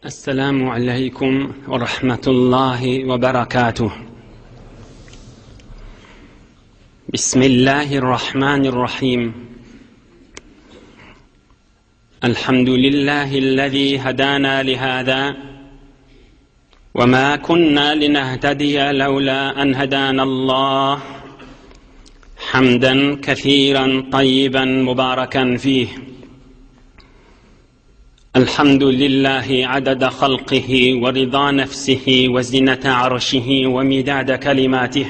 السلام عليكم ورحمة الله وبركاته. بسم الله الرحمن الرحيم. الحمد لله الذي هدانا لهذا وما كنا لنهتدي لولا أن هدانا الله، حمدا كثيرا طيبا مباركا فيه. الحمد لله عدد خلقه ورضا نفسه وزنة عرشه ومداد كلماته.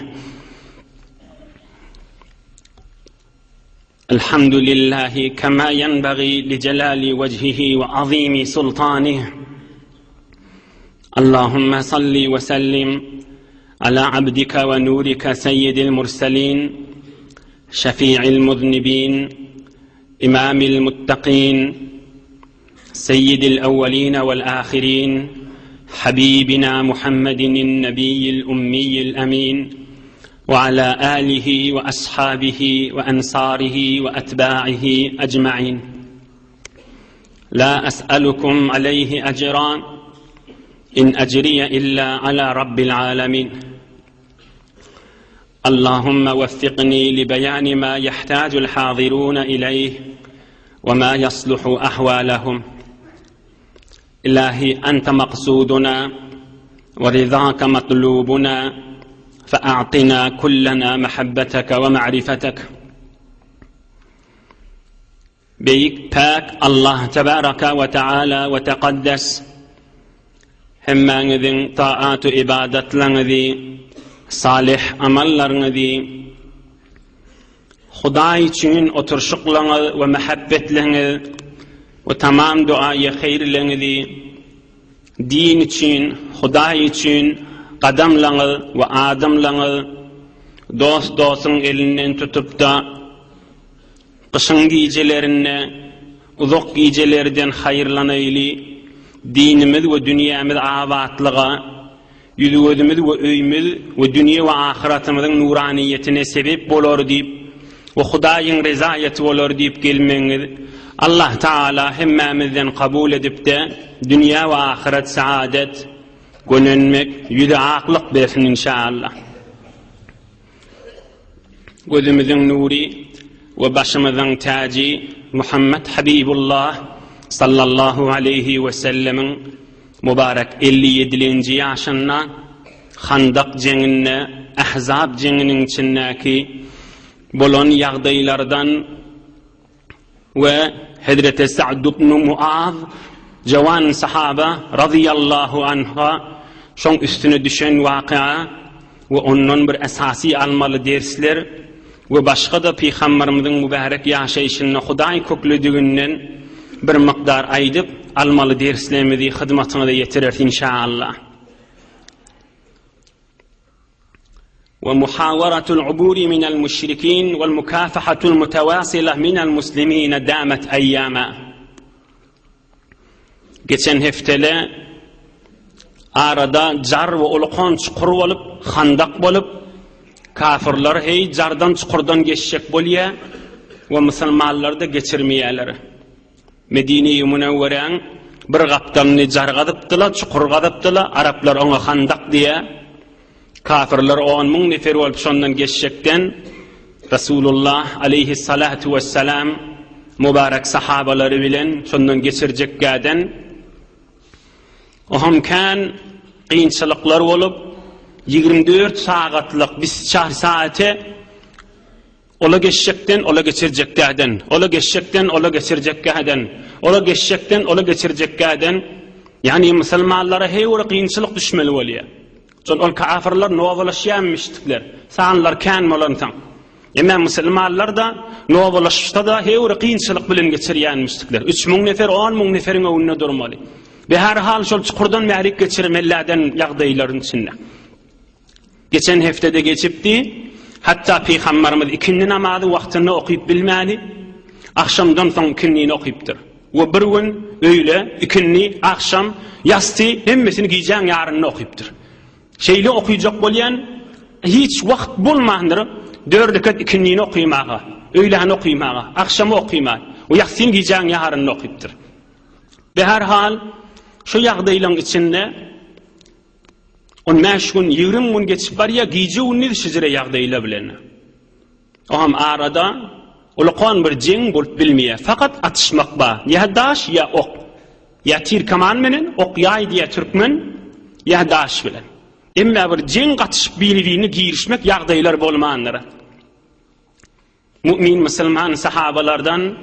الحمد لله كما ينبغي لجلال وجهه وعظيم سلطانه. اللهم صل وسلم على عبدك ونورك سيد المرسلين، شفيع المذنبين، إمام المتقين، سيد الأولين والآخرين، حبيبنا محمد النبي الأمي الأمين، وعلى آله وأصحابه وأنصاره وأتباعه أجمعين. لا أسألكم عليه أجرا، إن أجري إلا على رب العالمين. اللهم وفقني لبيان ما يحتاج الحاضرون إليه وما يصلح أحوالهم. إلهي أنت مقصودنا ورضاك مطلوبنا، فأعطنا كلنا محبتك ومعرفتك. بيك باك الله تبارك وتعالى وتقدس، هما نذين طاعات إبادة لنذي صالح أمل لنذي خداي تشين أترشق لنذ ومحبت لنذ وتمام دعاء خير لنذي دين تشين خداي تشين قدم لنذ وآدم لنذ دوسن إلنن تتبتا قشنجي جلرن وذقي جلردن خير لنيلي دين مذ ودنيا مذ عابات لغا يذوذ مذ وأيمذ ودنيا وآخرة مذ نورانية سبب بولورديب وخداين رزاية بولورديب كلمة الله تعالى هما مذن قبول دبتا دنيا وآخرة سعادة قننمك يذ عاقلق بفن إن شاء الله. وذ مذن نوري وبشم ذن تاجي محمد حبيب الله صلى الله عليه وسلم مبارك اللي يدلين جياشنا خندق جننا أحزاب جنن چناكي بولون يغديلردن وحضرة سعد بن معاذ جوان صحابة رضي الله عنها شون استندشن واقعا وأنن بر أساسي المال ديرسلر وباشقدا في خمر مدن مبارك ياشيشن خداي كوكل دغنن bir miqdar aydıp almalı derslerimizi hizmetine de yetirir inşallah. ومحاورة العبور من المشركين والمكافحة المتواصلة من المسلمين دامت أياما. Geçen heftele arada car ve ulqon çukur olup, xandak bolup, kafirler hey cardan çukurdan geçecek bolya ve Müslümanlar da geçirmeyeler. Medine-i Münevvere'nin bir kaptanını cargadıptılar, çukurgadıptılar. Araplar ona xandak diye. Kafirler 10.000 nefer olup sondan geçecekten Resulullah aleyhissalatu vesselam mübarek sahabaları bilen sondan geçirecek gaden. Oham kan qiyinçılıklar olup 24 saatlik bir saate ola geçecekten, ola geçirecekten, ola geçecekten, ola geçirecekten, ola geçecekten, ola geçirecekten. Yani Müslümanlara hey bir qiyinçılık düşmeli oluyor. Son ol kafirler novalaşyanmıştıklar. Sağanlar kan molantan. Ama Müslümanlar da novalaşta da hey bir qiyinçılık bilen geçiryanmıştıklar. 3.000 nefer 10.000 neferin önüne durmalı. Ve her hal şol çukurdan mehrik geçirmelerden yağdayların içinde. Geçen haftada geçipti. Hatta Peygamberimiz ikindi namazı vaktinde okuyup bilmeli. Akşamdan sonra ikindini okuyuptur. Ve bir gün öyle ikindi, akşam, yastı hemmesini giyeceğin yarını okuyuptur. Şeyle okuyacak bolyan hiç vakt bulmandır. 4 rekat ikindini okuymağa, öğleni okuymağa, akşamı okuymağa. Ve yastını giyeceğin yarını okuyuptur. Ve her hal Şu ýagdaýlaryň içinde 15 gün 20 gün geçip barya giýje günni şejere ýagdaýlar bilen. Oham arada ulaqan bir jeng bolup bilmeýär. Fakat atışmak ba. Ya daş ya ok. Ya tir kaman menen ok ýaý diýe türkmen ya daş bilen. Emma bir jeng gatyşyp bildiğini girişmek ýagdaýlar bolmandyr. Mümin musulman sahabalardan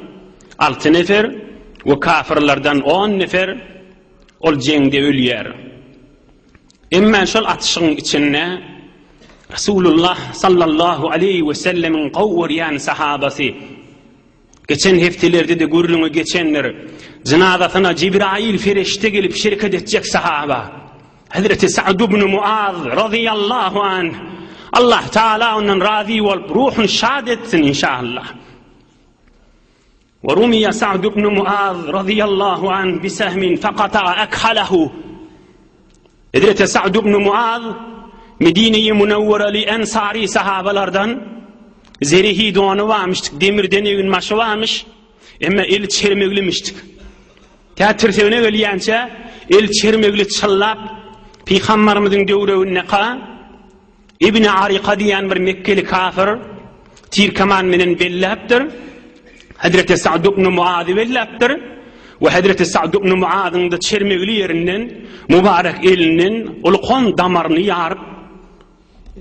6 nefer we kafirlardan 10 nefer ol jengde ölýär. Emma şol atışyň içinde Resulullah sallallahu aleyhi ve sellemin qawwuryan sahabasi geçen heftelerde de görülüňe geçenler cenazasyna Cibrail ferişte gelip şirket edecek sahaba Hazreti Sa'd ibn Muaz radıyallahu anh Allah Teala onun razı olup ruhun şad etsin inşallah. ورمي سعد بن معاذ رضي الله عنه بسهم فقطع أكحله. إدرت سعد بن معاذ Medine-i Munawwara li ensari sahabalardan zerihi doğanı varmıştık, demirden evin maşı varmış, ama el çermeglemiştik. Teatrtevine gelýänçe el çermegli çallap Peygamberimizin döwrüne ka İbn Ariqa diýen bir Mekkeli kafir tir kaman menen bellapdyr. Hazreti Sa'd ibn Muaz bellapdyr. Ve Hazreti Sa'd ibn Muaz'ın da çermegli yerinden mübarek elinin ulqon damarını yarıp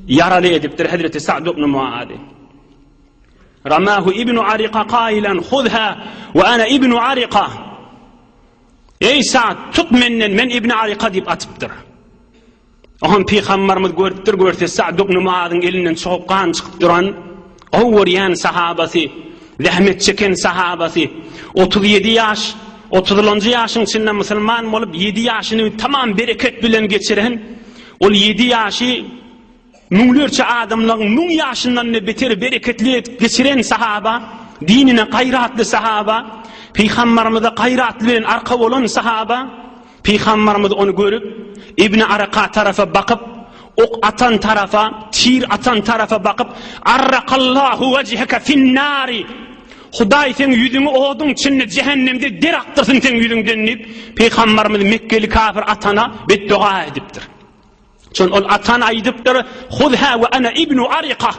yaralı edipdir Hazreti Sa'd ibn Muaz. Ramahu İbn Ariqa qailan khudha ve ana İbn Ariqa. Ey Sa'd tut menden men İbn Ariqa dip atıpdır. Oham Peygamberimiz görüpdir Sa'd ibn Muaz'ın elinden soğukan çıkıp duran qawwuryan sahabasi, zahmet çeken sahabasi 37 yaş 30-njy ýaşyň içinde musulman bolup 7 ýaşyny tamam bereket bilen geçiren ol 7 ýaşy müňlerçe adamlaryň 1000 ýaşyndan beter bereketli geçiren sahaba, dinine gaýratly sahaba, Peygamberimize gaýratly bilen arka bolan sahaba, Peygamberimiz onu görüp İbn Ariqa tarafa bakıp ok atan tarafa, tir atan tarafa bakıp arraqallahu wejhaka fin-nari. Hudaý sen yüzüňi oduň içinde cehennemde deraktyrsyn sen yüzüňden dip Peygamberimiz Mekkeli kafir atana beddua edipdir. Çon ol atan aýdypdyr, "Khudha ve ana İbn Ariqa."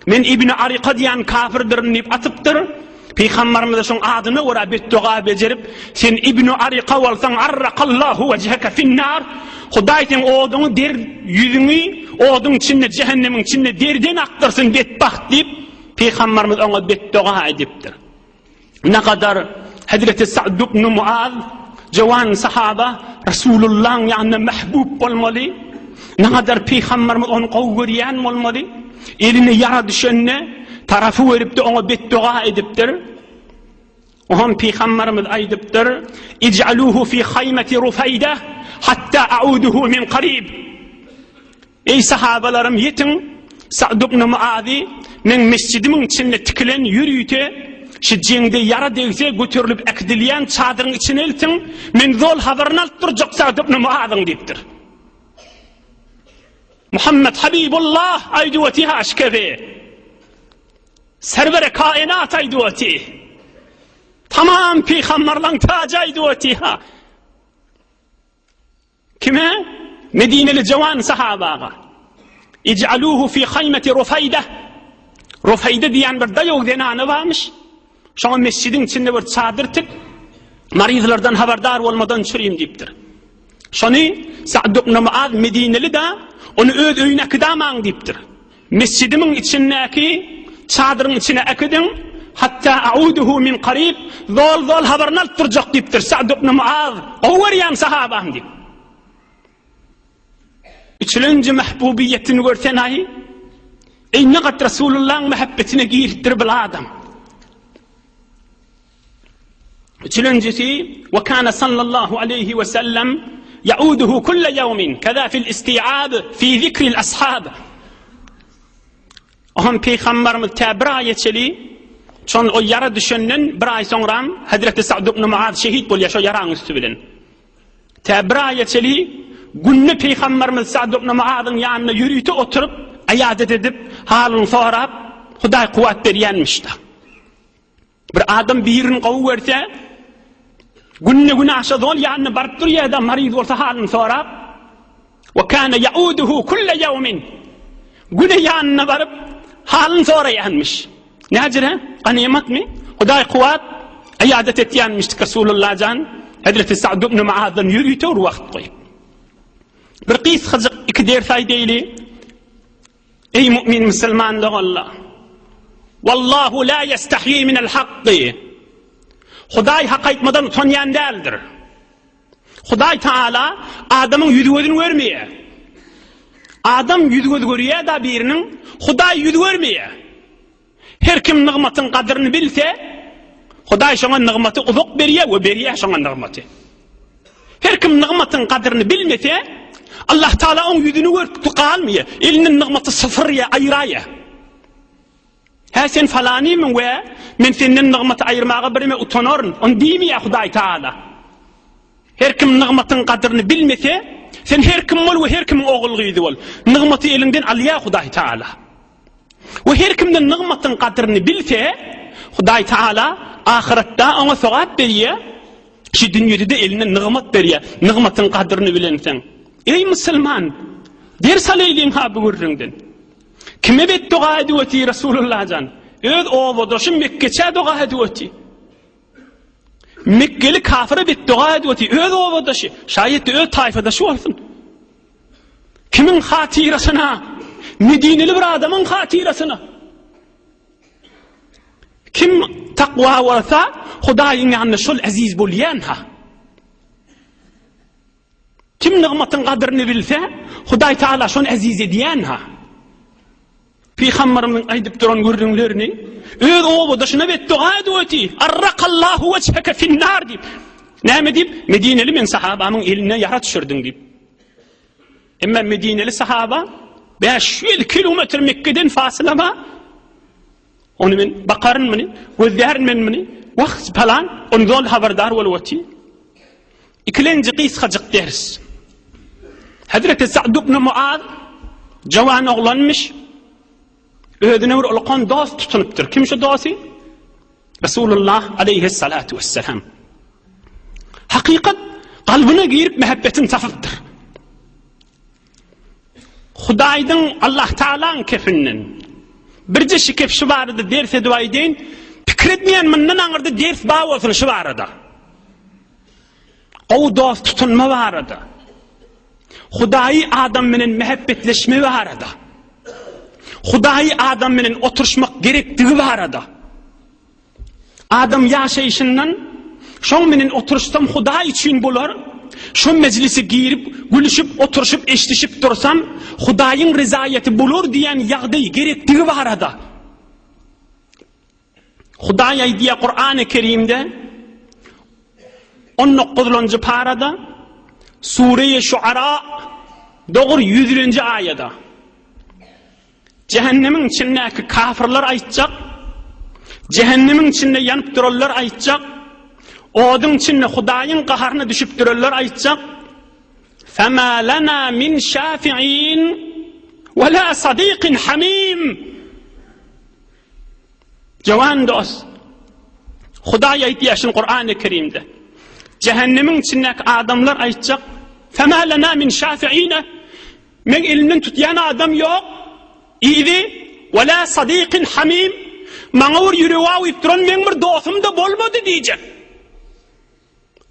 Men İbn Ariqa diýen kafirdir dip atypdyr. Peygamberimiz şoň adyny ora beddua bejerip, "Sen İbn Ariqa bolsaň arraqallahu wejhaka fin-nar." Hudaý sen oduňy der yüzüňi oduň içinde cehennemin içinde derden aktyrsyn betbaht dip Peygamberimiz ona beddua edipdir. Ne kadar Hazreti Sa'd ibn Muaz jawan sahaba Resulullah'ın yanına mahbub bolmaly. Ne kadar Peygamberimiz onu qawwuryan bolmaly. Eline yara düşenne tarafı verip de ona beddua edipdir. Oham Peygamberimiz aýdypdyr, "İc'aluhu fi haymati Rufayda hatta a'uduhu min qarib." Ey sahabalarım yetin Sa'd ibn Muaz'i men mescidimin içinde tikilen yürüyte şu jengde yara degse götürülüp ekdilýän çadyryň içine eltin men zol habaryny alyp durjak Sa'd ibn Muaz'yň dipdir. Muhammed Habibullah aýdywati aşkebe. Servere kainat aýdywati. Tamam peygamberlaryň taja aýdywati ha. Kime? Medineli jawan sahabaga. İc'aluhu fi haymati Rufayda. Rufayda diýen bir daýog denany varmış. Şoň mescidin içinde bir çadyr tik maryzlardan habardar bolmadan çüreyim diýipdir. Şony Sa'd ibn Muaz Medineli da onu öz öýüne kydamaň diýipdir. Mescidimin içindäki çadyryň içine ekidin hatta a'uduhu min qarib zol habaryny alyp durjak diýipdir Sa'd ibn Muaz. Qawwuryan sahabam diýip. Üçüncü mahbubiyetini görsen ay, ey ne kadar Resulullah'ın muhabbetine girdir bil adam. Üçüncüsü, ve kana sallallahu aleyhi ve sellem ya'uduhu kulle yevmin, kaza fil isti'ab fi zikril ashab. Oham Peygamberimiz bir ay geçeli, çon o yara düşenden bir ay sonra Hazreti Sa'd ibn Muaz şehit bolýar şo yaraň üstü bilen. Bir ay geçeli, günni Peygamberimiz Sa'd ibn Muaz'ın yanına yürüyüte oturup ayadet edip halını sorap Hudaý kuwat berýänmişdi. Bir adam birini qawwerse Günne güne aşadı yani barıp dur ya da marid olsa halini sorap. Ve kana yauduhu kulle yevmin. Güne yanına barıp halini sorayanmış. Ne acire? Ganimet mi? Huday kuvat iyadet etyanmıştık Resulullah can. Hazreti Sa'd ibn Muaz'dan yürütür vakt koyup. Bir qis xızık iki dersay deyli. Ey mümin Müslüman Allah. Wallahu la yestahyi minel haqqi. Huday hak aytmadan utanyan değildir. Huday Teala adamın yüzünü görmeye. Adam yüzünü görüyor da birinin Huday yüzü görmeye. Her kim nimetin kadrini bilse Huday şoňa nigmaty uzak berýär we berýär şoňa nigmaty. Her kim nimetin kadrini bilmese Allah Teala on yüzünü görüp tuqalmaya. Elinin nigmaty sıfır ya aýraýa. Ha sen falany men we men senden nigmaty aýyrmaga birime utanaryn. On diýmeýär Huday Teala. Her kim nigmatin kadrini bilmese sen her kim bol we her kim oğulgydy bol. Nigmaty elinden alýar Huday Teala. Ve her kimden nigmatin kadrini bilse Huday Teala ahiretde ona sowap berýär. Şu dünýede de eline nigmat berýär. Nigmatin kadrini bilensen. Ey Müslüman, ders alaýyn ha bu göründen. Kime beddua edýärdi Resulullah can? Öz owadoşum Mekkeçe dua edýärdi. Mekkeli kafire beddua edýärdi. Öz owadoşy, şaýet öz taýfadaşy bolsun. Kimin hatirasyna? Medineli bir adamın hatirasyna. Kim takwa varsa Hudaýyň ýanyna şol aziz bolýan ha. Kim nigmatin kadrini bilse Huday Teala şonu aziz edýän ha. Peygamberimiň aýdyp duran görüňlerini öz owadyşyna beddua edýärdi. Arraqallahu wejhaka fin-nar dip. Näme dip? Medineli men sahabamyň eline ýara düşürdin dip. Emma Medineli sahaba 500 kilometr Mekke'den fasıla var. Onu men bakarın mı? Gözlerin men mi? Vakt falan ondan haberdar olwati. İkilenci qis xacık ders. Hazreti Sa'd ibn Muaz jawan oglanmış. Ödüne bir ulqan dost tutunypdyr. Kim şu dosti? Resulullah aleyhissalatu vesselam. Hakikat kalbine girip muhabbetin tapıpdyr. Hudaýdyň Allah Taalaň kefinden birje şikep şu barada ders edýärdiň pikir etmeýän menden aňyrda ders baý bolsun şu barada. O dost tutunma barada. Hudaý adam menen muhabbetleşme barada. Hudaý adam menen oturuşmak gerektigi barada. Adam ýaşaýşyndan şoň menen oturuşsam Hudaý üçin bolar. Şu meclisi girip, gülüşüp, oturuşup, eşleşip dursam, Hudaýyň rizaýeti bulur diýen ýagdaý gerektigi barada. Hudaý aýdýar Qur'an-ı Kerimde 19-njy parada Sure-i Şuara 900-njy aýada Cehennemiň içindäki kafirler aýtjak, cehennemiň içinde ýanyp durarlar aýtjak, odyň içinde Hudaýyň gaharyna düşüp durarlar aýtjak. Fema lana min şafi'in ve la sadiqin hamim. Jawan dost, Hudaý aýtýar Qur'an-ı Kerimde. Cehennemiň içindäki adamlar aýtjak, fema lana min şafi'in. Men elinden tutýan adam ýok. İdi ve la sadiqin hamim. Maňa bir ýüregi aýyp duran men bir dostum da bolmady diýjek.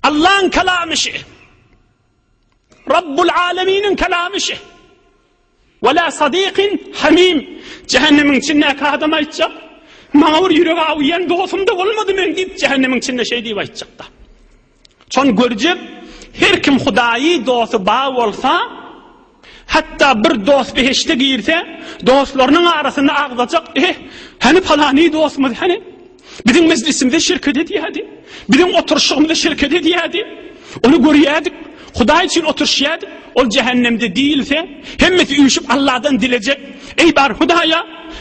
Allah'ın kalamışı. Rabbul aleminin kalamışı. Ve la sadiqin hamim. Cehennemin içindeki adam aýtjak. Maňa bir ýüregi aýyan dostum da bolmady men diýip cehennemin içinde şey diýip aýtjak da. Şon görjek her kim Hudaýy dosty baý bolsa, hatta bir dost beheşte girse, dostlarynyň arasynda agzajak, hani palany dostmy, hani bizim meclisimizde şirket edýärdi. Bizim oturuşumuzda şirket edýärdi. Onu görýärdik. Hudaý üçin oturuşýardy. O cehennemde değilse hemmeti üýüşüp Allah'dan dilejek. Ey bar Hudaýa,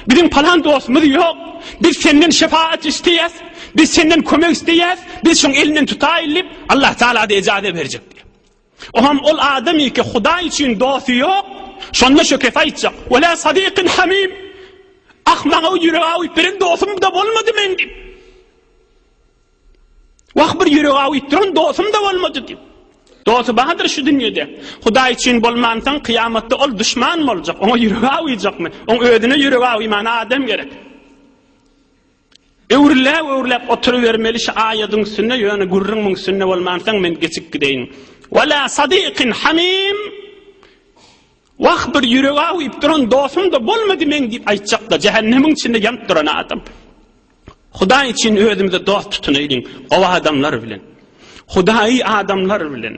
bizim palan dostumuz ýok. Biz senden şefaat isteýäs. Biz senden kömek isteýäs. Biz şoň elinden tutaýlyp Allah Taala da ejazet berjek. Oham ol adamy ki Hudaý üçin dosty ýok. Şonda şo kefaýtjak. Ve la sadiqin hamim. Ahmağa ýüregi aýyp birin dostum da bolmady men diýip. Waq bir yürek awitron dostum da bolmady diýip. Dostu bahadır şu dünyada. Hudaý üçin bolmansaň kıyamatda ol düşman boljak. Oňa yürek awyjakmy? Oň ödüne yürek awyman adam gerek. Öwrläp oturuvermeli şu aýadyň üstünde ýöne gurrun müň üstünde bolmansaň men geçip gideýin. Wala sadiqin hamim. Waq bir yürek awyp duran dostum da bolmady men diýip aýtjak da cehennemiň içinde ýanyp duran adam. Hudaý üçin özümizde dost tutunaýyn. O adamlar bilen. Hudaý adamlar bilen.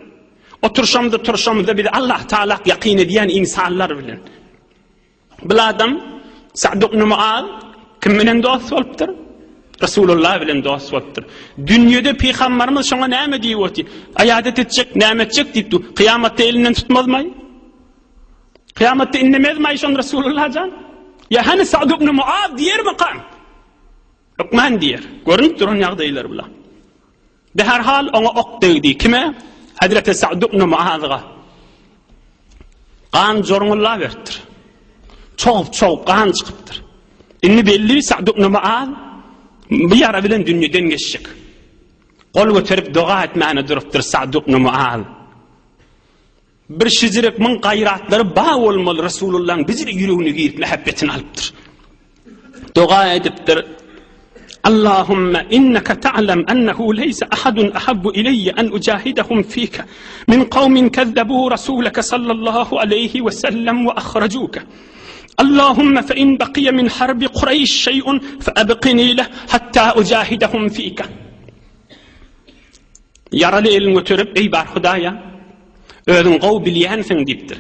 Oturşamda bir Allah Taala ýaqyn edýän insanlar bilen. Bu adam Sa'd ibn Muaz kim bilen dost bolupdyr? Rasulullah bilen dost bolupdyr. Dünýede peýgamberimiz şoňa näme diýip aýadat etjek, näme etjek diýipdi. Kıyamatda elinden tutmazmy? Kıyamatda innemezmy şoň Rasulullah jan? Ya hani Sa'd ibn Muaz diýer makam? Okman diýer. Görünip duran ýagdaýlar bular. De her hal ona ok degdi. Kime? Hazreti Sa'd ibn Muaz'a. Kan jormullar berdir. Çok kan çıkıptır. Inni belli Sa'd ibn Muaz bir yara bilen dünýeden geçecek. Kol göterip dua etmäne durupdyr Sa'd ibn Muaz. Bir şizirek min gayratlary ba bolmaly Rasulullah'ın bizire yüreğini giyip mehabbetini alıpdyr. Dua edipdir. اللهم إنك تعلم أنه ليس أحد أحب إلي أن أجاهدهم فيك من قوم كذبوا رسولك صلى الله عليه وسلم وأخرجوك اللهم فإن بقي من حرب قريش شيء فأبقني له حتى أجاهدهم فيك يرى لي المترب أي بار خدايا ödün قو بليانسن ديبتر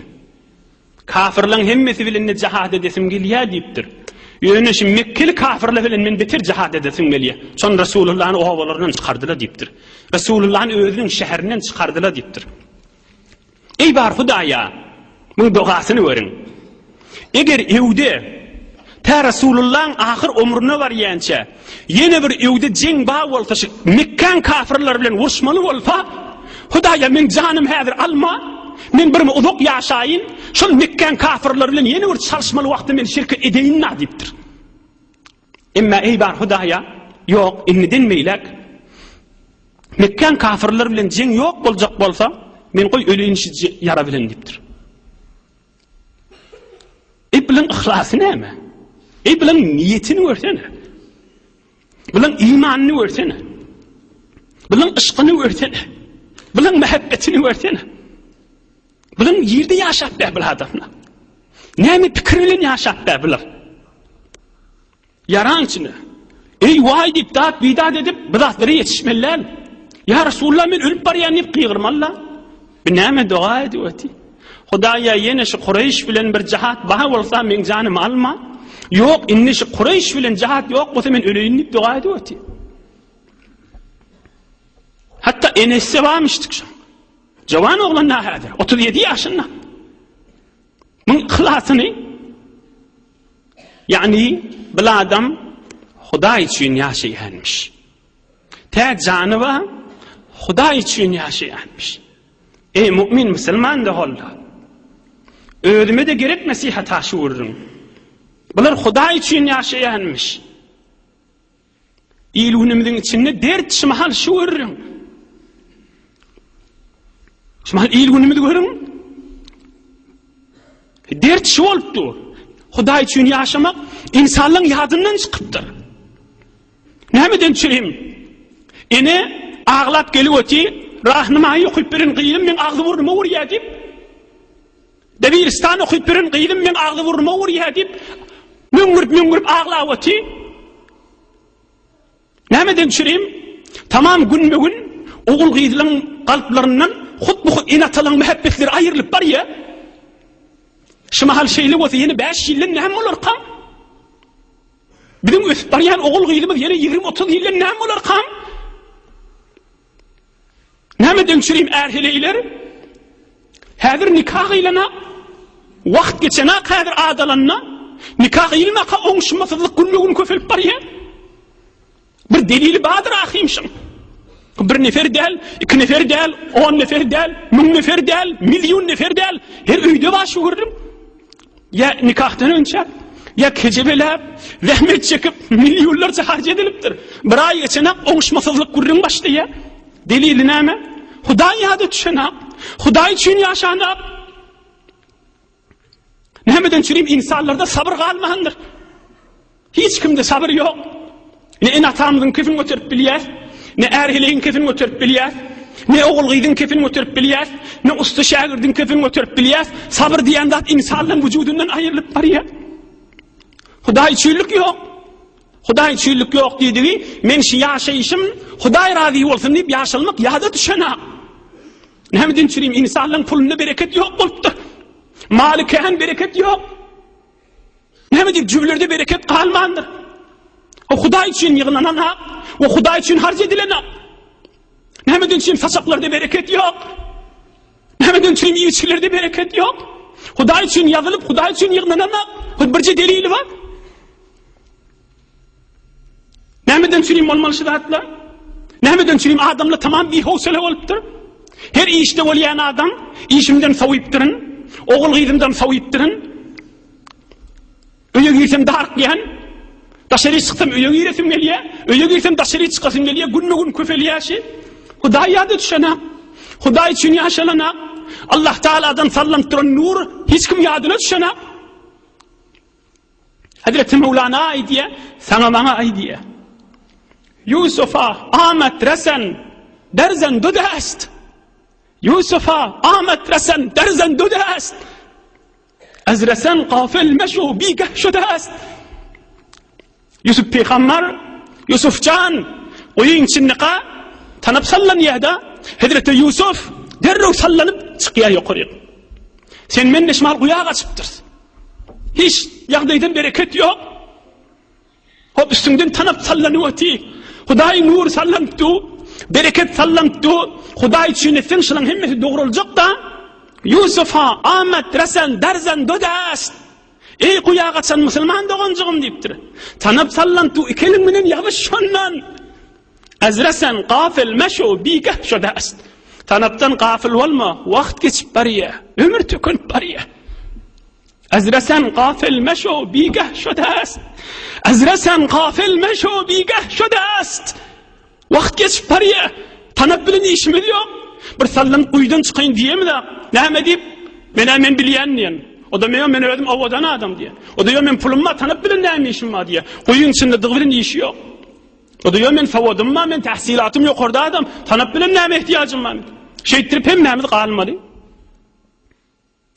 كافرلن hemmesi bilen cihad edesim gelýär diýipdir. Yönüşüm Mekkeli kafirler bilen men beter cihad edesim gelýär. Son Rasulullah'ın o havalarından çıkardılar diýipdir. Rasulullah'ın özünün şäherinden çıkardılar diýipdir. Ey bar Hudaýa, bu duasyny görün. Eger ewde ta Rasulullah'ın ahir ömrüne barýança ýene bir ewde jeng ba bolsa, Mekkan kafirler bilen uruşmaly bolsa, Hudaýa men janym häzir alma. Men bir uzak ýaşaýyn, şol Mekkan kafirler bilen ýene bir çalyşmaly wagtda men şirk edeýin diýipdir. Emma ey bar Hudaýa, ýok, inninden meýlek. Mekkan kafirler bilen jeng ýok boljak bolsa, men goý öleýinşi ýara bilen diýipdir. Bilen ihlasy näme? Bilen niýetini görsene. Bilen imanyny görsene. Bilen ışkyny görsene. Bilen mehabbetini görsene. Bilen ýerde ýaşap bäbil adamlar. Näme pikir bilen ýaşap bäbiler? Yaran içine. Ey vay diýip dat bidat edip bidatlary ýetişmeler. Ya Rasulullah men ölüp barýan diýip gygyrmalar. Bu näme dua edýärdi? Hudaýa ýene şu Qurayş bilen bir cihat baha bolsa men janymy alma. Ýok, inni şu Qurayş bilen cihat ýok bolsa men öleýin diýip dua edýärdi. Hatta Enes'e varmıştık şu. Cavan oğlan nahadır. 37 yaşında. Bunun ihlasını yani bir adam Hudaý için yaşayanmış. Te canı var Hudaý için yaşayanmış. Ey mümin Müslüman da oldu. Ödüme de gerek nasihat taşıyorum. Bunlar Hudaý için yaşayanmış. İlunumuzun içinde dert şımahal şuurun. Şımahal ilunumuzu görün. Dert şu olupdu. Hudaý için yaşamak insanlığın yadından çıkıptır. Nämeden çüreyim? Ene ağlap gelip öti, rahnamayı okuyup birin gıydım, men ağlı vurma vur ya deyip, Debiristan okuyup birin gıydım, men ağlı vurma vur ya deyip, müngürüp ağlap öti. Nämeden çüreyim? Tamam gün oğul gıydılan kalplarından hut inatalan mehabbetleri ayrılıp var ya, şımahal şeyli olsa yeni 5 yılın näme olur kam? Bizim ösüp baryan oğul gıydımız yeni 20-30 yılın näme olur kam? Näme dönüşüreyim erheleyler? Häzir nikah ýylana, wagt geçene häzir adalanna, nikah ýylmaka oňşmasızlyk günlügün köfelip barya. Bir delili badyr ahimşim. Bir nefer del, 2 nefer del, 10 nefer del, 1000 nefer del, milyon nefer del, her öýde baş gördüm. Ya nikahdan önce ya kecebelep, zahmet çekip milyonlarca harc edilipdir. Bir ay geçene oňuşmasızlyk gurrun başlaya. Delili näme? Hudaý ýady düşenek, Hudaý üçin ýaşanak. Nämeden çürüm insanlarda sabır galmagandyr. Hiç kimde sabır yok. Ne enatamyzyň kefin götürüp bilýär, ne erheleğin kefin götürüp bilýär, ne oğulgydyň kefin götürüp bilýär, ne usta şagirdiň kefin götürüp bilýär. Sabır diýen zat insanyň wujudundan aýrylyp barýar. Hudaý üçinlik yok. Hudaý üçinlik yok diýdigi, men şu ýaşaýyşym Hudaý razy bolsun diýip ýaşalmak ýada düşenek. Nämeden çürüm insanyň pulunda bereket yok bolupdyr. Maly kän bereket yok. Näme diýip jüblerde bereket galmandyr. O Hudaý üçin ýygnanak, o Hudaý üçin harc edilenek. Nämeden çürüm saçaklarda bereket yok. Nämeden çürüm ýeçilerde bereket yok. Hudaý üçin ýazylyp, Hudaý üçin ýygnanak. Birje delili bar. Nämeden çürüm bolmaly şedatlar? Nämeden çürüm adamla tamam bir howsala bolupdyr? Her işte bolýan adam işimden sawypdyryn, oğul gyzymdan sawypdyryn. Öýe girsem darkyan, daşary çyksam öýe giresim gelýär, öýe girsem daşary çykasym gelýär, gün köfelýäşi. Hudaý ýady düşenek, Hudaý üçin ýaşalanak. Allah Taala'dan sallanıp duran nur hiç kim ýadyna düşenek. Hazreti Mevlana aýdýar, sana maňa aýdýar. Yusufa amet resen derzen dudast. Yusufa amet resen derzen dudast. Azresen qafil meşu bigah şudast. Yusuf peygamber, Yusufcan oyun içinniqa tanıp sallanýarda. Hazreti Yusuf derrew sallanıp çykýar ýokary. Sen men neşmal guyağa açıpdyr. Hiç ýagdaýdan bereket yok. Hop üstünden tanıp sallanypdy. Hudaý nur sallanıpdy, bereket sallanıpdy. Hudaý üçin etsen şulan hemmesi dogry boljak da. Yusufa amet resen derzen dodast. Ey guyağa açan musulman dogonjugum diýipdir. Tanıp sallanıpdy ikelim menen ýabyş şondan. Azresen qafil meşu bigah şudast. Tanapdan qafil bolma, wagt geçip barýar, ömür tökünip barýar. Azresen qafil meşu bigah şudast. Azresen qafil meşu bigah şudast. Wagt geçip barýar. Tanap bilen işimi ýok. Bir sallanıp uýdan çykaýyn diýemi da, näme diýip, men bilýän diýen. O da men ödüm awadan adam diýen. O da ýok men pulum bar, tanap bilen näme işim bar diýen. Uýun içinde dygyryň işi ýok. O da ýok men sawadym bar, men tahsilatym ýokarda adam, tanap bilen näme ihtiýajym bar. Şeýtirip hem näme galmady.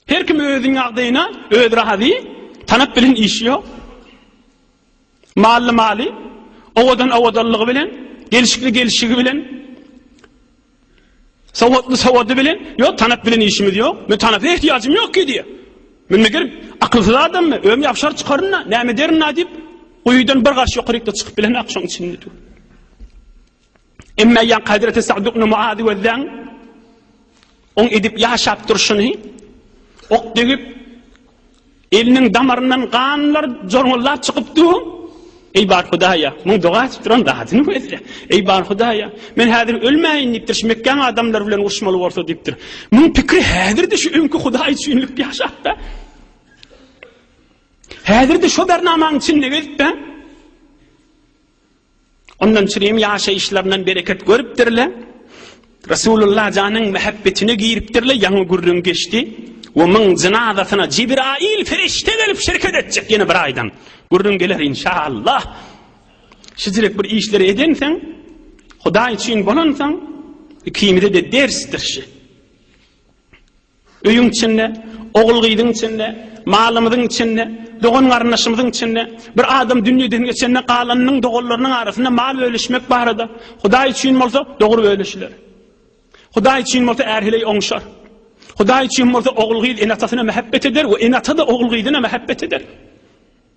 Her kim özüň agdaýyna öz rahaty, tanap bilen işi ýok. Mally, awadanlygy bilen, gelişigi bilen, savadly bilen, ýok tanap bilen işimiz ýok. Men tanapy ihtiýajym ýok ki diýe. Men meger akylsız adammy, öňe ýapşar çykarynna, näme derinna diýip, uýdan bir gaş ýokarykda çykyp bilen akşam içinde dur. Emma ýa Hazreti Sa'd ibn Muaz we zan on edip ýaşap durşuny, ok degip eliniň damaryndan ganlar jorňullap çykypdy. Ey bar Hudaýa, muň doga açyp duran dahatyny gözle. Ey bar Hudaýa, men häzir ölmäýin diýipdir, Mekkäň adamlar bilen uruşmaly bolsa diýipdir. Muň pikri häzirde şu öňkü Hudaý üçinlik ýaşapda. Häzirde şu bernamaň içinde gelipdi. Ondan çyrym ýaşaýyşlaryndan bereket görüpdirler. Rasulullah janyň mehabbetini giyiripdirler, ýaňy gurrun geçdi. O min cenazasına Cibrail ferişte gelip şirket edecek yine bir aydan. Gurrun gelir inşallah. Şizirek bir işleri edensen, Hudaý üçin bolansan, kimide de dersdir şi. Öýüň içinde, oğul gyzyň içinde, malymyzyň içinde, dogan garnaşymyzyň içinde, bir adam dünýeden geçende galanyň dogallarynyň arasynda mal bölüşmek barada. Hudaý üçin bolsa dogry bölüşler. Hudaý üçin bolsa erheley oňşar. Hudaý üçin bolsa oğul gyz enatasyna mehabbet eder, we enata da oğul gyzyna mehabbet eder.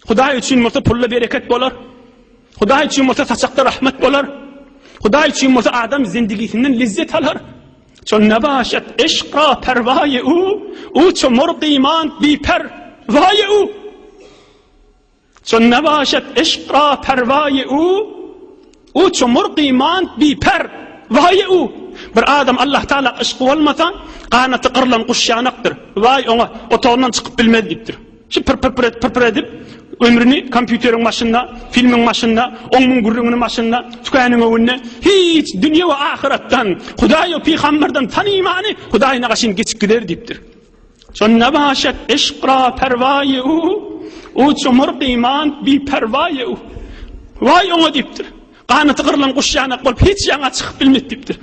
Hudaý üçin bolsa pulla bereket bolar. Hudaý üçin bolsa saçakda rahmet bolar. Hudaý üçin bolsa adam zindagisinden lizzet alar. Çon nabaşat eşqa perwaye u ço murq iman bi perwaye u. Çon nabaşat eşqa perwaye u ço murq iman bi perwaye u. Bir adam Allah Taala aşk bolmasa, qanaty qırlan quşşanakdyr. Vay ona otoğundan çıkıp bilmez diýipdir. Şu pır edip ömrüni kompüterin başında, filmin başında, onun gurrunun başında, tükanın önüne, hiç dünya ve ahirettan, Hudaýy Peygamberden tanıymany, Hudaýyna gaşyn geçip gider dipdir. Şonda başat eşqra pervaye o çomur iman bi pervaye vay ona dipdir. Qanaty qırılan kuş ýanak bolup hiç ýaňa çykyp bilmedi dipdir.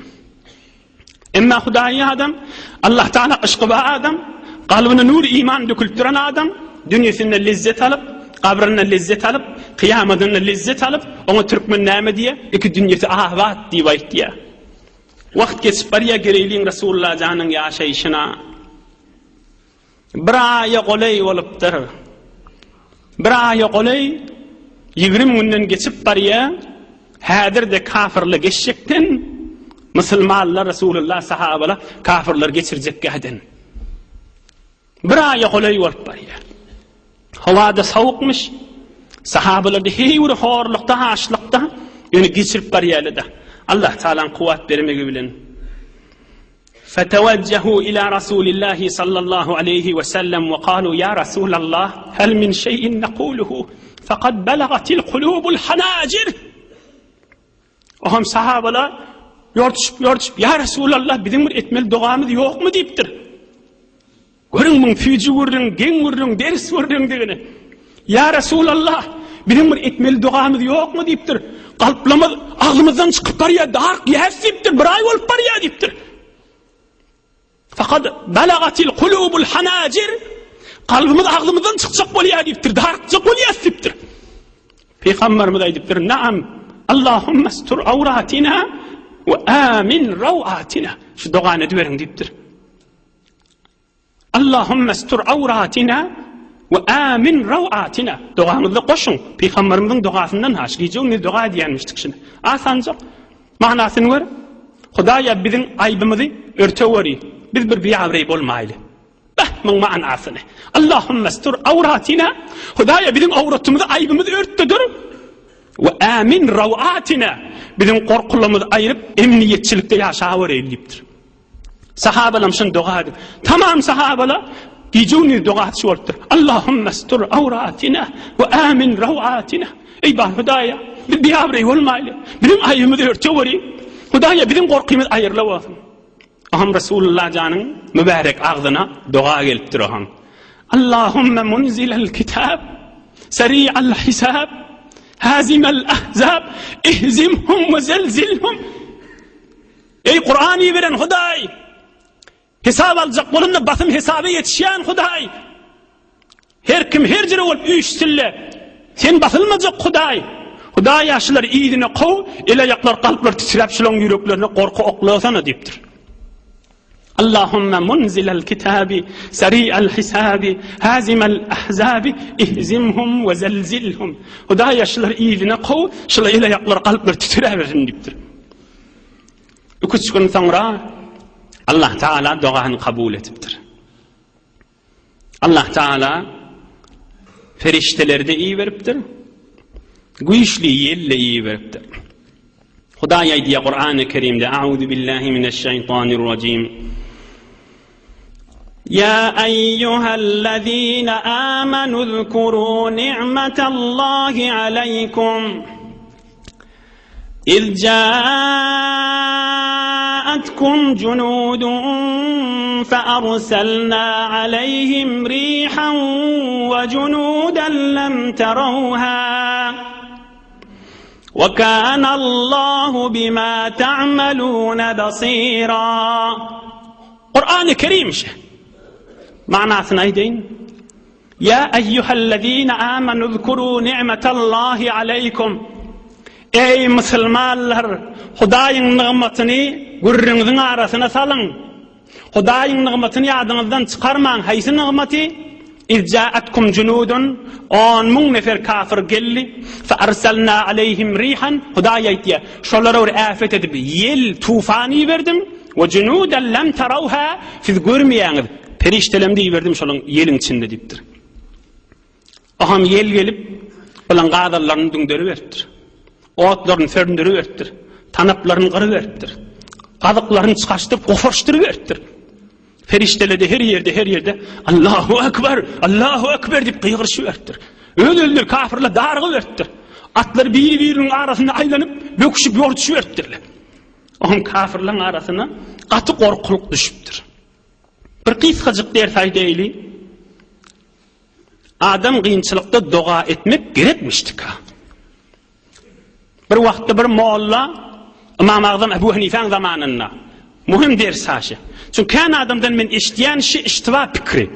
Emma Hudaýy adam, Allah Taala aşky ba adam, qalbyna nur iman dökülüp duran adam, dünýäsinde lezzet alıp, kabrına lezzet alıp, kıyametine lezzet alıp, ona Türkmen näme diye, iki dünýesi ahvat diýip aýtdy. Wagt geçip barya gereýliň Rasulullah janyň ýaşaýyşyna bir aýa golay bolupdyr. Bir aýa golay 20 günden geçip barya häzirde kafirlik geçecekden musulmanlar Rasulullah sahabalar kafirler geçirjek eden. Bir aýa golay bolup barya. Havada soğukmuş. Sahabalar da heyuri horlukta, haşlukta yönü geçirip bariyalada. Allah Teala'nın kuvvet vermegi bilen. فَتَوَجَّهُوا إِلَى رَسُولِ اللّٰهِ صَلَّى اللّٰهُ عَلَيْهِ وَسَلَّمْ وَقَالُوا يَا رَسُولَ اللّٰهِ هَلْ مِنْ شَيْءٍ نَقُولُهُ فَقَدْ بَلَغَتِ الْقُلُوبُ الْحَنَاجِرِ. Oham sahabalar yortuşup ya Resulallah bizim bir etmeli duamız yok mu deyiptir. Görün mun füýji görün, geň görün, ders görün degene. Ya Resulallah, bizim bir etmeli duamız yok mu deyipdir. Kalplamaz, aglymyzdan çykyp barýar, dark ýäsipdir, bir ay bolup barýar deyipdir. Fakat balagatil kulubul hanajir, kalbimiz aglymyzdan çykjak bolýar deyipdir, darkjak bolýar. Peygamberimiz aýdypdyr, "Naam, Allahumma astur awratina ve amin rawatina." Şu dogany ediberiň deyipdir. Allahumma astur awratina ve amin rawatina. Duamyzda goşun. Peygamberimizin duasından haşgyjyň ne dua diýenmişdik şunu. Asancak manasyny ber. Hudaýa biziň aýbymyzy örteweri. Biz bir biýabrey bolmaýly. Mun manasyny. Allahumma astur awratina. Hudaýa biziň awratymyzy, aýbymyzy örtdedir. Ve amin rawatina. Biziň korkulymyzy aýryp emniýetçilikde ýaşaberýär diýipdir. Sahabalar şun dua edip. Tamam sahabalar gijuni dua etýärdir. Allahumma astur awratina ve amin rawatina. Ey Hudaýa, biz biýabrey bolmaýly. Biziň aýbymyzy örteweri. Hudaýa biziň korkymyzy aýyrlap bolsun. Aham Rasulullah janyň mübarek agzyna dua gelipdir aham. Allahumma munzilal kitab, sari'al hisab, hazimal ahzab, ihzimhum ve zelzilhum. Ey Kur'an'ı veren Hudaý, hesab alacak bolunda basım hesabı yetişýän Hudaý. Her kim her jere bolup üýtsille, sen basylmajak Hudaý. Hudaý ýaşlar iýdine gow, ele ýaklar kalplar titrep şulaň ýüreklerine korku oklasana diýipdir. Allahumma munzilal kitabi, sari'al hisabi, hazimal ahzabi, ihzimhum ve zelzilhum. Hudaý ýaşlar iýdine gow, şula ele ýaklar kalplar titrebersin diýipdir. 3 gün sonra Allah Teala duany kabul etipdir. Allah Teala ferişteleri de iyi veripdir. Güýçli ýelle iyi veripdir. Hudaý aýdýar Qur'an-ı Kerimde: "Auzu billahi mineşşeytanirracim. Ya eyyuhellezîne âmenû zkurû ni'metallahi aleykum. İz جاءتكم جنود فأرسلنا عليهم ريحا وجنودا لم تروها وكان الله بما تعملون بصيرا." Kur'an-ı Kerim manasını aydın. Ya eyyuhellezîne âmenû zkurû ni'metallahi aleykum. Ey musulmanlar, Hudaýyň nygmatyny gurrüňiziň arasyna salın. Hudaýyň nygmatyny ýadyňyzdan çykarmaň. Haýsy nygmaty? İzja'atkum junudun, 10.000 nefer kafir geldi. Fa arsalna aleyhim rihan. Hudaý aýtdy, şolara bir afet edip yel tufany berdim. Ve junudan lam tarawha, siz görmeýäňiz. Periştelemde berdim şolaň yeliň içinde diýipdir. Aham yel gelip bilen gadalaryny düňderi beripdir. Otlaryny söründürüp beripdir. Tanaplaryny gyryp beripdir. Gazyklaryny çykaşdyryp goforşdyryp beripdir. Ferişteler de her yerde Allahu ekber, Allahu ekber diýip gıýgyrşyp beripdir. Öldürdür kafirler dargı verttir. Atlar birbirinin arasında aylanıp böküşüp yortuşu verttirler. On kafirlerin arasına katı korkuluk düşüptür. Bir kıskacık der saydeyli. Adam kıyınçılıkta dua etmek gerekmiştik ha. Bir vakti bir molla İmam Azam Ebu Hanife'nin zamanında muhim ders haşı. Çünkü kan adamdan men işleyen şey iştiva fikri.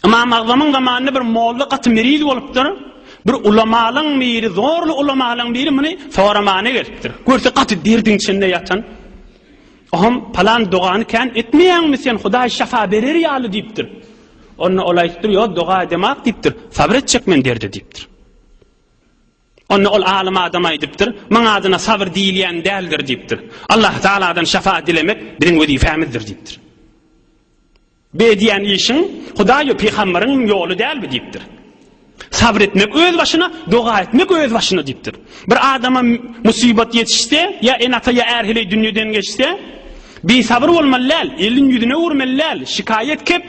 İmam Azam'ın zamanında bir molla katı meriz olupdur. Bir ulamalın miri, zorlu ulamalın miri bunu soramana gerektir. Görse katı derdin içinde yatan. Ohum palan duanı kan etmeyen mi sen Huday şafa verir yalı deyiptir. Onu olayıptır, yo dua demek deyiptir. Sabredecek men derdi deyiptir. Onu ol alim adama ediptir. Men adına sabır dileyen değildir deyiptir. Allah Teala'dan şafa dilemek birin vazifemizdir deyiptir. Bediyen işin Huday peygamberin yolu değil mi deyiptir. Sabretmek öz başına, dua etmek öz başına deyiptir. Bir adama musibet yetişse ya enata ya erhile dünyadan geçse bir sabır olmalılar, elin yüzüne vurmalılar, şikayet kep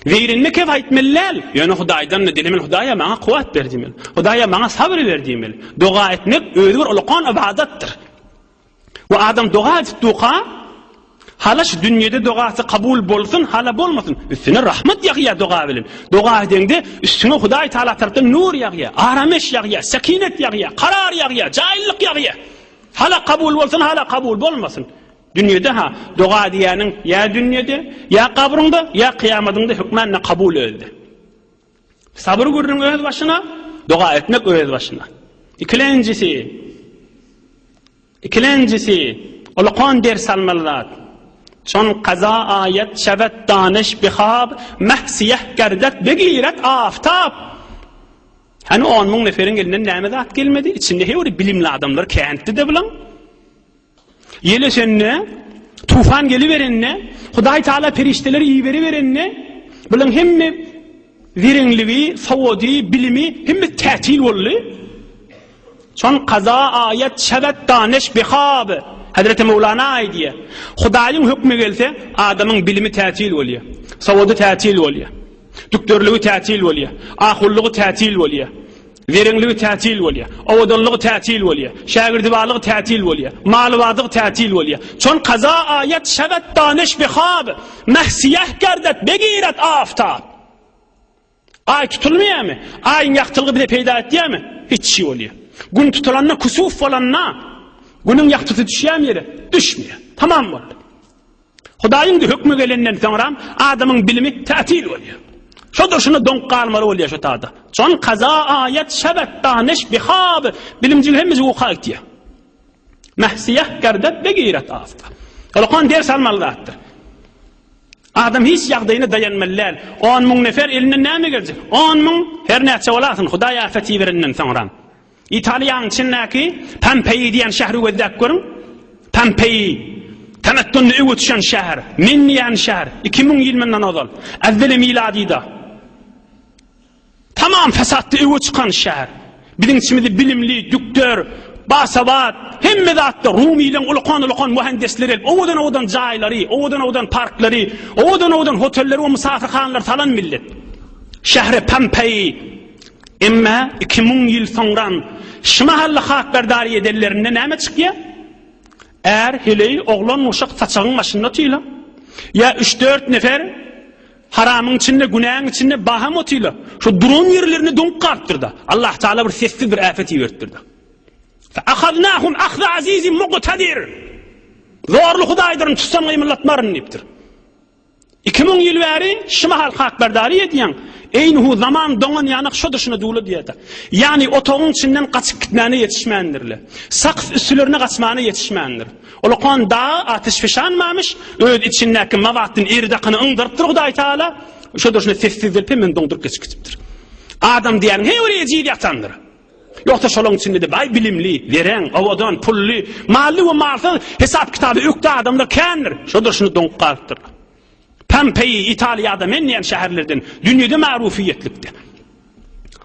veyrinne kep aytmalılar. Yani Huday'dan ne dilemin Huday'a bana kuvvet verdiğimel. Huday'a bana sabır verdiğimel. Dua etmek özgür olağan ibadetttir. Ve adam dua ettiği hala şu dünyada duası kabul bolsun, hala bolmasın. Üstüne rahmet yağıya dua bilin. Dua edende üstüne Huday Teala tarafından nur yağıya, arameş yağıya, sakinet yağıya, karar yağıya, cahillik yağıya. Hala kabul bolsun, hala kabul bolmasın. Dünyada ha dua diyenin ya dünyada, ya kabrında, ya kıyametinde hükmenle kabul öldü. Sabır görürün öz başına, dua etmek öz başına. İkilencisi, olağan ders almalılar. Son kaza ayet şevet daniş bihab mehsiyeh gerdet begiret aftab. Hani 10.000 neferin elinden neyme zat gelmedi. İçinde hevri bilimli adamlar kenti de bulan. Yeleşenne, tufan geliverenne, Huday Teala perişteleri iyi veriverenne, bulan hem virinlivi, savodi, bilimi, hem tetil ollu. Son kaza ayet şevet daniş bihab. Hazreti Mevlana aydiye. Hudayın hükmü gelse adamın bilimi tatil oluyor. Savodu tatil oluyor. Doktorluğu tatil oluyor. Ahulluğu tatil oluyor. Verinliği tatil oluyor. Avadonluğu tatil oluyor. Şagirdibalığı tatil oluyor. Malvadığı tatil oluyor. Çon kaza ayet şevet daniş bihab mehsiyeh gerdet begiret aftab. Ay tutulmuyor mu? Ayın yaktılığı bile peyda ettiği mi? Hiç şey oluyor. Gün tutulanına kusuf olanına bunun yaktısı düşüyor mu yere? Düşmüyor. Tamam mı? Hudayın da hükmü gelenden sonra adamın bilimi tatil oluyor. Şu şunu donk kalmalı oluyor şu taada. Son kaza ayet şebet daniş bihab bilimcilhemiz vuka diye. Mehsiyeh gerdet begiret afta. Olağan ders almalıdır. Adam hiç yağdayına dayanmalılar. 10.000 nefer elinden ne mi gelecek? 10.000 her neyse olasın Huday afeti verinden sonra. İtalyan içindeki Pompei diyen şehri veddek görün. Pompei. Temettünü üvütüşen şehir. Minniyen şehir. 2000 yılından azal. Evveli miladida. Tamam fesattı üvü çıkan şehir. Bizim içimizde bilimli, doktor, basavat, hem medatta Rumi'yle ulukan mühendisleri, odan cayları, odan parkları, odan hotelleri ve misafirhanlar falan millet. Şehri Pompei. Ama 2000 yıl sonra şımahallı hakberdari ederlerinde neyme çıkıyor? Eğer hileyi oğlan uşak saçağın başında tüyle. Ya 3-4 nefer haramın içinde, günahın içinde baham otuyla. Şu drone yerlerini donk karttırdı. Allah Teala bir sessiz bir afeti verttirdi. فَأَخَذْنَاهُمْ أَخْذَ عَز۪يزٍ مُقْتَدِرٍ Zorlu Huday'dırın tutsamayı milletmarın niptir. 2000 yıl veri şımahal hakberdari ediyen eynuhu zaman doğan yanık şu dışına doğulu diyete. Yani otoğun içinden kaçıp gitmene yetişmeyendirle. Sakız üstülerine kaçmana yetişmeyendir. Olukan dağı ateş fişanmamış, öd içindeki mavattın irdakını ındırttır Huday Teala. Şu dışına sessizdir, hemen dondurup geçip adam diyen hey oraya cidiyatandır. Yoksa şolun içinde de bay bilimli, veren, avadan, pulli, malli ve malsız hesap kitabı öktü adamlar kendir. Şu dışına donk kalktır. Pompei, İtalya'da menleyen şehirlerden dünyada marufiyetlikti.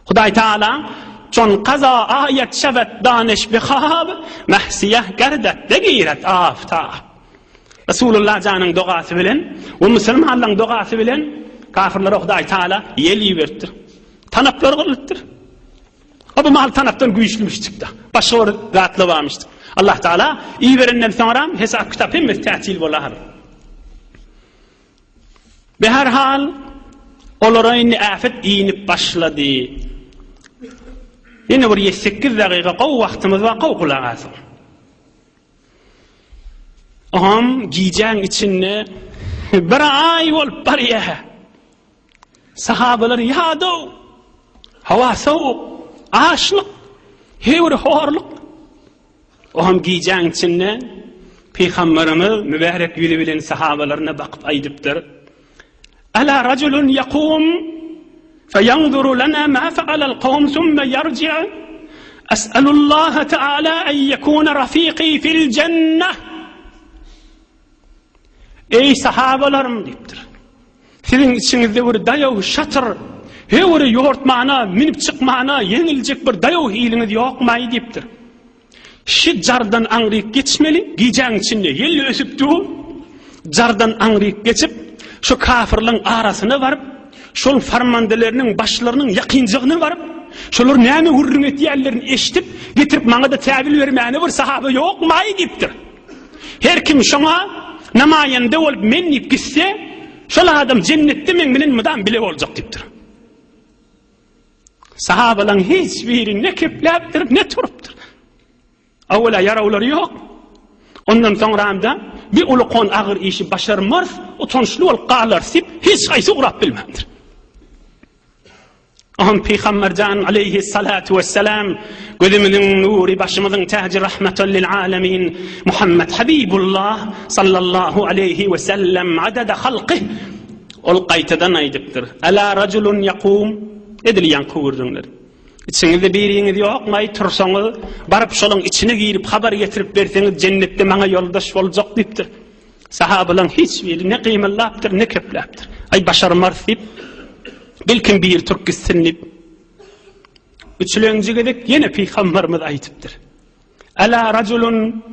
Huday Teala çon kaza ayet şevet daniş bihab mehsiyeh gerdet degiret afta. Resulullah canın duası bilen ve Müslümanların duası bilen kafirlere Huday Teala yeli verdi. Tanaplar kılıptır. O bu mal tanaptan güýçlümüşdik da. Başga bir zatly barmyşdyk. Allah Taala iyi verenden sonra hesap kitap hem tätil bolar. Be her hal olara indi afet inip başladı. Yine bir 8 dakika qaw wagtymyz we qaw kulak asy. Aham giyjäň içinde bir ay bolup barýar. Sahabalar ýady. Hawa sowuk, açlyk, hewre horlyk. Aham giyjäň içinde Peygamberimiz mübarek ýüli bilen sahabalaryna bakyp aýdypdyr. Ala rajulun yaqum فينظر لنا ما فعل القوم ثم يرجع أسأل الله تعالى أن يكون رفيقي في الجنة. Ey sahabalarım deyipdir. Sizin içinizde bir dayaw şatır, hewre yoğurtmana, minip çıkmana, yenilecek bir dayaw hiliniz ýokmaý deyipdir. Şu jardan aňryp geçmeli, giyjäň içinde yelli ösüpdi. Jardan aňryp geçip, şu kafirliň arasyna baryp, şol farmandalarının başlarının yakınjygyny barıp, şolar näme hurrun etýärlerini eşitip, getirip maňa da täbil bermäni bir sahaba ýokmaý diýipdir. Her kim şoňa namaýanda bolup menip gitse, şol adam jennetde men bilen mudan bile boljak diýipdir. Sahabalar hiç biri ne kepläpdir, ne turupdyr. Awala yarawlary ýok. Ondan soňra bir ulukon agyr işi başarmaz, utançly bolup galarsip, hiç gaýsy urap bilmändir. Aham Peygambercan aleyhissalatu vesselam gözümüzün nuri başımızın tacı rahmetul lil alamin Muhammed Habibullah sallallahu aleyhi ve sellem adada halqih ol qaytadan aýdypdyr. Ala rajulun yaqum edilýän kowurdyňlar. İçinizde biriňiz ýokmaý tursaňyz baryp şolaň içine girip habar getirip berseňiz jennetde maňa ýoldaş boljak diýipdir. Sahabalar hiç biri ne kıymalaptır ne kepläpdir. Ay başarmaz diýip belkin bir türk gitsinip üçlöňjü gedek yine Peygamberimiz aýtypdyr. Ala rajulun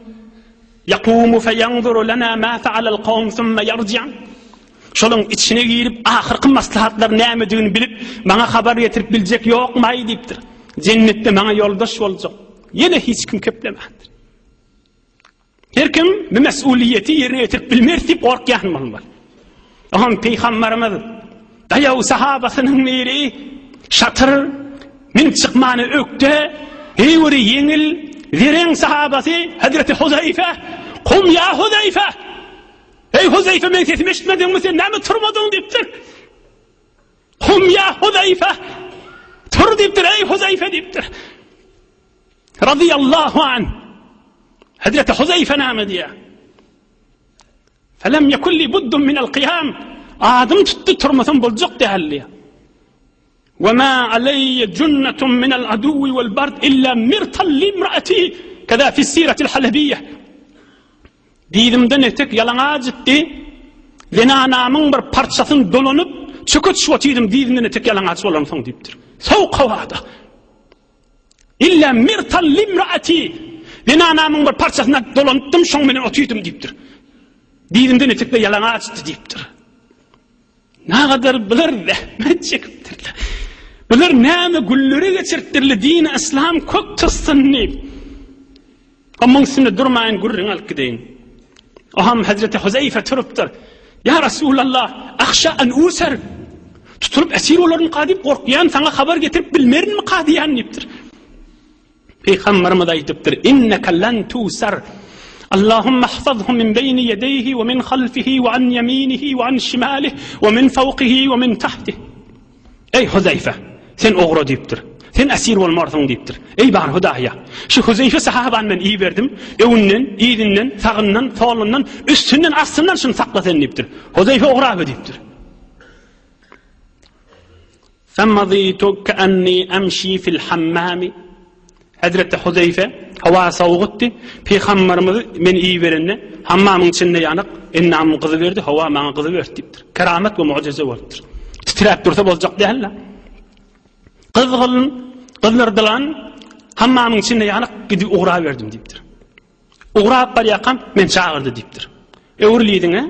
yaqumu fayanzuru lana ma fa'ala al-qawm thumma yarji'. Şolaň içine girip ahyrky maslahatlar nämedigini bilip maňa habar getirip biljek ýokmaý diýipdir. Jennetde maňa ýoldaş boljak. Yine hiç kim keplemädir. Her kim bir mesuliyeti yerine getirip bilmer diýip gorkýan bolmaly. Aham Peygamberimiz dayaw sahabasynyň biri şatır min çykmany ökde hewri yeňil wireň sahabasy Hazreti Huzayfa "Qum ya Huzayfa! Ey Huzayfa men sesimi eşitmediňmi sen näme turmadyň?" diýipdir. "Qum ya Huzayfa! Tur" diýipdir, ey Huzayfa diýipdir. Radiyallahu an Hazreti Huzayfa näme diýär? "Felem yekun li buddun min al-qiyam" adım tuttu turmasam boljak diýerler. "Ve ma alayya junnatun min al-aduwi wal-bard illa mirtal limraati" kada fi sirati al-halabiyyah. Diýdimden etek ýalaňaç etdi. Lenanamyň bir parçasyny dolanyp çöküt şuwatydım diýdimden etek ýalaňaç bolan soň diýipdir. Sowuk hawada. "İlla mirtal limraati" lenanamyň bir parçasyna dolanypdym şoň menen otyydym diýipdir. Diýdimden etekle ýalaňaç diýipdir. Nägadar bilir rahmet çekipdirler. Bilir näme gulleri geçirtdirler din İslam kök tyssyny. Amman sinde durmaýyn gurrun alyp gideýin. Aham Hazreti Huzayfa turupdyr. "Ya Rasulullah, akhsha an usar." Tuturup esir olaryň qadyp gorkýan, saňa habar getirip bilmerin mi qadiýan diýipdir. Peygamberimiz aýdypdyr: "İnneke lan tusar. Allahumma ihfazhu min bayni yadayhi ve min khalfihi ve an yaminihi ve an shimalihi ve min fawqihi ve min tahtihi." Ey Huzayfa, sen ogro diýipdir. Sen esir bolmarsyň diýipdir. Ey bar Hudaýa, şu Huzayfa sahaban men iyi berdim. Öwünden, iýdinden, sagyndan, solundan, üstünden, astyndan şunu sakla sen diýipdir. Huzayfa ograby diýipdir. "Famaditu ka'anni amshi fil hammam." Hazreti Huzayfa hawa sowgutdy. Peygamberimiz men iyi berende hammamyň içinde ýanyk ennamyň gyzy berdi, hawa maňa gyzy berdi diýipdir. Keramet we mucize bolupdyr. Titrap dursa boljak diýerler. Qızlardylan hammamyň içinde ýanyk gidi ugra berdim diýipdir. Ugrap barýakam men çağırdy diýipdir. Öwrliýdiňe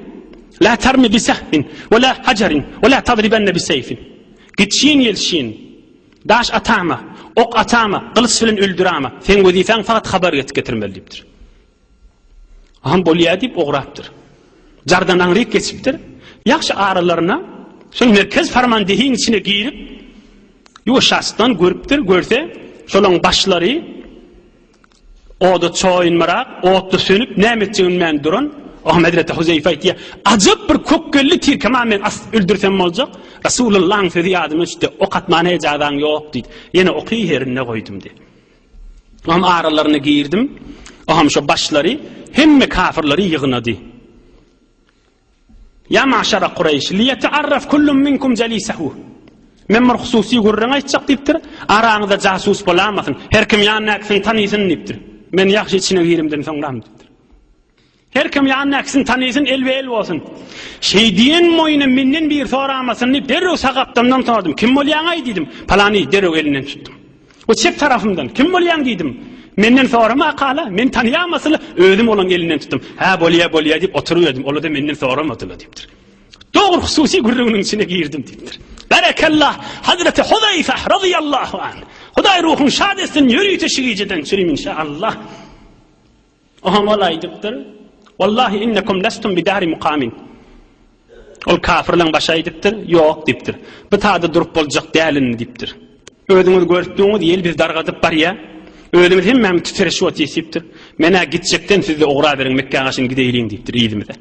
la tarmi bi sahmin we la hajarin we la tadribanna bi sayfin. Gitşin yelşin. daş atama, ok atama, kılıç bilen öldürama. Sen wezifen faqat habar getirmelipdir. Aham bolýa dip ograpdyr. Jardan rik geçipdir. Yaxşı aralarına şol merkez farmandehiň içine girip ýoşasdan görüpdir, görse şolaň başlary oda çoýunmarak, otda sönüp nämetçiň men duran Hazreti Huzeyfe diye acayip bir kökkelli tir kemamen öldürsem boljak. Rasulullah'ın sözü yadıma işte ok atmana ecadan yok dedi. Yine oku yerine koydum dedi. Aham aralarına girdim. Aham şu başları hemme kafirleri yığınadı. Ya maşara Kureyş liyetearraf kullum minkum jalisahu. Memur hususi gurruna etcek diptir. Aranızda casus bolamasın. Her kim yanına aksin tanıysın diptir. Men yaxşı içine girimden sonram diptir. Her kim yanına aksin tanıysın el olsun. Şey diyen moyunu minnen bir soramasın dip derrew sakaptamdan sordum. Kim bolýaňy dedim. Palany derrew elinden tuttum. O çep tarafımdan kim bolýaň dedim. Menden sorama qala, men tanıyamasın özüm olan elinden tuttum. Ha bolýa dip oturuyordum. Ola da menden soramadylar diptir. Doğru hususi gurrunun içine girdim diptir. Berekallah Hazreti Huzeyfe radıyallahu anh. Huday ruhun şad etsin yürüyü teşriceden sürüm inşallah. Oham olay diptir. Wallahi innekum lastum bidari muqamin. Ol kafirlan başa diptir. Yok diptir. Bu taada durup boljak dälin diptir. Özüňiz görüpdiňiz ýel biz dargadyp barya. Özümiz hemmem titreşip otýsipdir. Mena gitjekden sizde ogra beriň Mekke'ye gaşyn gideýin diptir ýelimde.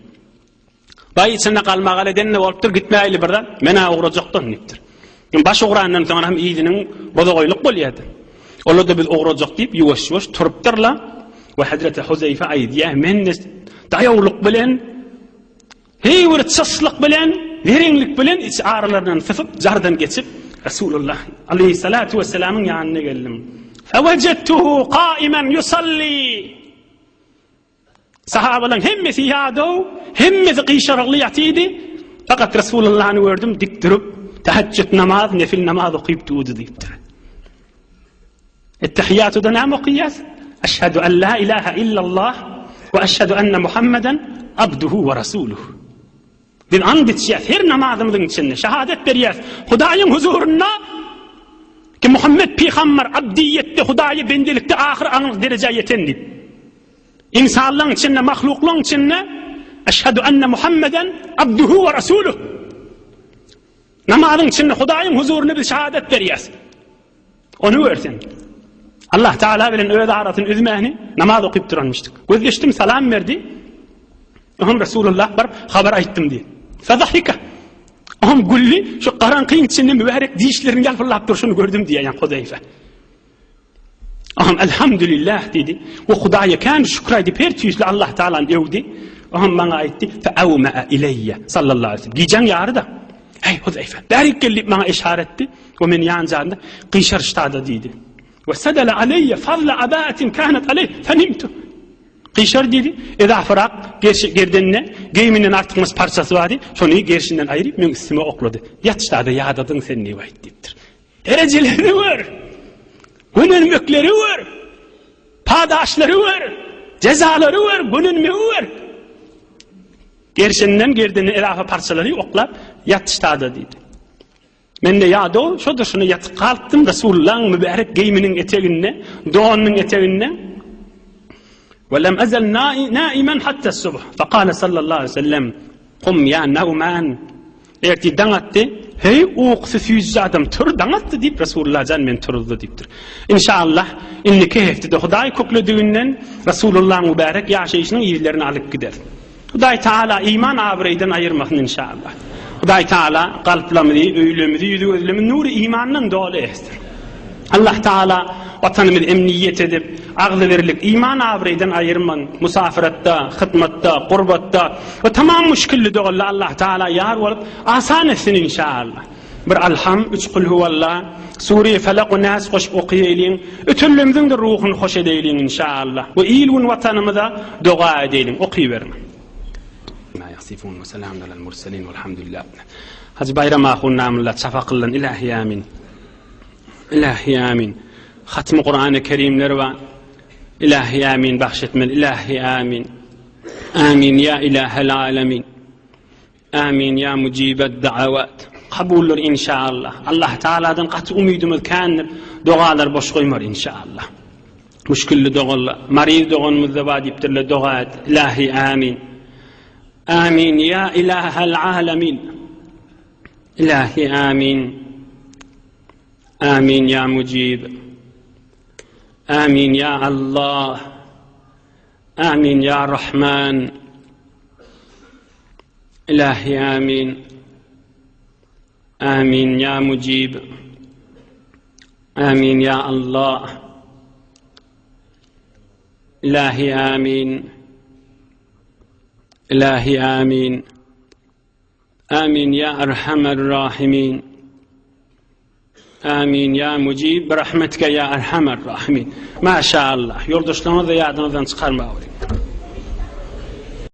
Bay içinde kalmagaly denne bolupdyr gitmäýli birden mena ograjakdan diptir. Baş ograndan soň hem ýyldynyň bozogoýluk bolýardy. Olar da biz ograjak diýip ýuwaş turupdyrlar. Ve Hazreti Huzeyfe aýdy, men daýawlyk bilen, heýwer çyslyk bilen, wereňlik bilen iç aralaryndan sypyp jardan geçip Rasulullah aleyhissalatu vesselam'ın ýanyna geldim. Fewajadtuhu qa'iman yusalli. Sahabalar hemmesi ýado, hemmesi qyşarykly ýatydy. Fakat Rasulullah'ny gördüm dik durup tahajjud namaz, nefil namaz okyp durdy diýipdir. Ettehiyatuda näme okuyas? Eşhedü en la ilahe illallah ve eşhedü enne Muhammeden abduhu ve rasuluhu. Bir and içýär her namazymyzyň içinde şahadet berýär. Hudaýyň huzuruna ki Muhammed peygamber abdiyetde Hudaýa bendelikde ahir anyk derejeye ýetendi. İnsanlaryň içinde, mahluklaryň içinde eşhedü enne Muhammeden abduhu ve rasuluhu. Namazyň içinde Hudaýyň huzuruna bir şahadet berýär. Onu görsen. Allah Teala bilen öz aratyny üzmäni namaz okyp duranmışdyk. Gözleşdim salam berdi. Aham Rasulullah bar habar aýtdym diýdi. Fadahika. Aham gulli şu qaranqyň içinde mübarek diýişlerini ýalpyrlap durşuny gördüm diýen Huzeyfe. Aham elhamdülillah dedi. O Hudaýa kan şükür edip her tüýsli Allah Teala'nın ewdi. Aham bana aýtdy. Fa awma ileyya sallallahu aleyhi ve sellem. Gijan ýarda. Hey Huzeyfe. Barik gelip bana işaretdi. O men ýanjanda qyşar ştada diýdi. وسدل علي فضل أباءة كانت عليه فنمت. Qyşar dedi. Eda fırak gerdenine geyminin artykmys parçasy bady. Şonu gerşinden aýryp men üstüme oklady. Ýatşda ýadadyn sen ne wagt dipdir. Dereceleri var. Günelmekleri var. Padaşları var. Cezaları var. Günelme var. Gerşinden gerdeni elafa parçaları oklap ýatşda dedi. Men de ýado şodur şunu ýatyp galpdym Rasulullah'ın mübarek geyminin eteginde, doğanın eteginde. وَلَمْ أَزَلْ نَائِمًا حَتَّى الصُّبْحِ فَقَالَ صَلَّى اللّٰهُ عَلَيْهِ وَسَلَّمْ قُمْ يَا نَوْمَانِ Erti daňatdy, hey uqsy süýüzli adam tur daňatdy diýip Rasulullah jan men turuldy diýipdir. İnşallah inniki heftede Hudaý köklediginden Rasulullah'ın mübarek ýaşaýyşynyň ýerlerini alyp gider. Hudaý Taala iman abyrydan aýyrmasyn inşallah. Hudaý Taala galplarymyzy, öýlemimizi, ýüzümizi nuri imandan doly etsin. Allah Taala watanymyzy emniyet edip, agly berlik iman abyrydan aýyrman, musafiratda, hyzmatda, gurbatda we tamam müşkilli dogalla Allah Taala ýar bolup asan etsin inşallah. Bir alham, 3 kul huvallah, Suriye Felak we Nas goşup okuýaýlyň, ötünlemizin de ruhuny hoş edeýliň inşallah. We ilwin watanymyza doga edeýliň, okuýberme. يصفون وسلام على المرسلين والحمد لله. Hacı Bayram ahun namlullah çafakıllan ilahi amin. İlahi amin. Hatmi Kur'an-ı Kerimler ve ilahi amin bahşetmen ilahi amin. Amin ya ilahel alemin. Amin ya mucibed da'avat. kabuller inşallah. Allah Taala'dan qatı umidimiz kandir. Dualar boş koymar inşallah. Müşkilli doğalla, mariz doğanımızda vadiptirle dua et. İlahi amin. Amin ya ilahel alemin. İlahi amin. Amin ya mucib. Amin ya Allah. Amin ya Rahman. İlahi amin. Amin ya mucib. Amin ya Allah. İlahi amin. İlahi amin. Amin ya erhamer rahimin. Amin ya mucib. Rahmetke ya erhamer rahimin. Maşallah. Yoldaşlarına da yardımdan çıkarma.